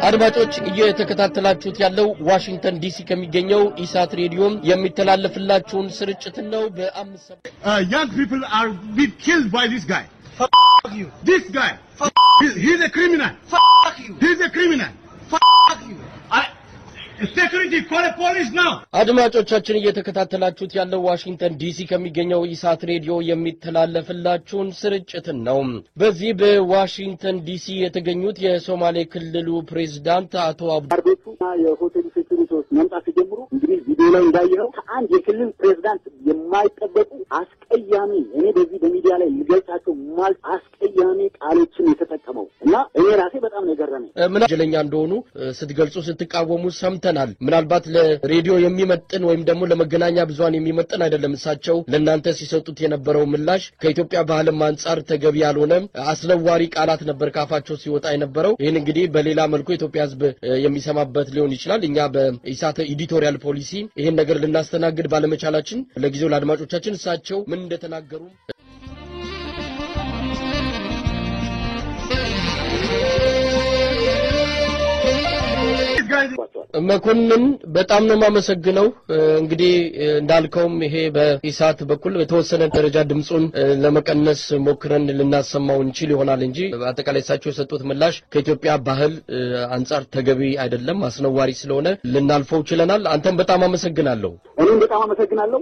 አድማጮች እየተከታተላችሁት ያለው ዋሽንግተን ዲሲ ከሚገኘው ኢሳት ሬዲዮም የሚተላለፍላችሁን ስርጭት ነው። young people are being killed by this guy. Fuck you. This guy. He's a criminal. Fuck you. He's a criminal. Fuck you. Security, call the police now. አድማጮቻችን እየተከታተላችሁት ያለው ዋሽንግተን ዲሲ ከሚገኘው ኢሳት ሬዲዮ የሚተላለፍላችሁን ስርጭት ነው። በዚህ በዋሽንግተን ዲሲ የተገኙት የሶማሌ ክልሉ ፕሬዝዳንት አቶ አብዱና የሆቴል ሴኩሪቲዎች መምጣት ሲጀምሩ እንግዲህ ቪዲዮ ላይ እንዳየነው ከአንድ የክልል ፕሬዝዳንት የማይጠበቁ አስቀያሚ እኔ በዚህ በሚዲያ ላይ ልገልጻቸው ማለት አስቀያሚ ቃሎችን የተጠቀመው እና እኔ ራሴ በጣም ነው የገረመኝ። ምን ጀለኛ እንደሆኑ ስትገልጹ ስትቃወሙ ሰምተናል። ምናልባት ለሬዲዮ የሚመጥን ወይም ደግሞ ለመገናኛ ብዙሃን የሚመጥን አይደለም። እሳቸው ለእናንተ ሲሰጡት የነበረው ምላሽ ከኢትዮጵያ ባህልም አንፃር ተገቢ ያልሆነ አስነዋሪ ቃላት ነበር ካፋቸው ሲወጣ የነበረው። ይሄን እንግዲህ በሌላ መልኩ ኢትዮጵያ ሕዝብ የሚሰማበት ሊሆን ይችላል። እኛ በኢሳት ኤዲቶሪያል ፖሊሲ ይሄን ነገር ልናስተናግድ ባለመቻላችን ለጊዜው ለአድማጮቻችን እሳቸው ምን እንደተናገሩ መኮንን በጣም ነው ማመሰግነው። እንግዲህ እንዳልከውም ይሄ በኢሳት በኩል የተወሰነ ደረጃ ድምጹን ለመቀነስ ሞክረን ልናሰማው እንችል ይሆናል እንጂ አጠቃላይ እሳቸው የሰጡት ምላሽ ከኢትዮጵያ ባህል አንፃር ተገቢ አይደለም፣ አስነዋሪ ስለሆነ ልናልፈው ይችላል። አንተም በጣም አመሰግናለሁ። እኔም በጣም አመሰግናለሁ።